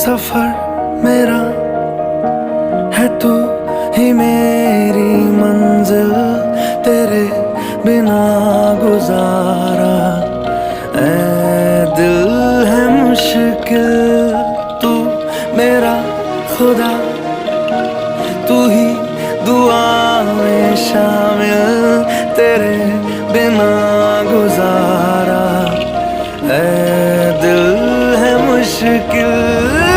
सफर मेरा है तू ही मेरी मंजिल, तेरे बिना गुजारा ऐ दिल है मुश्किल। तू मेरा खुदा, तू ही दुआ में शामिल, तेरे बिना गुजारा ऐ दिल है मुश्किल।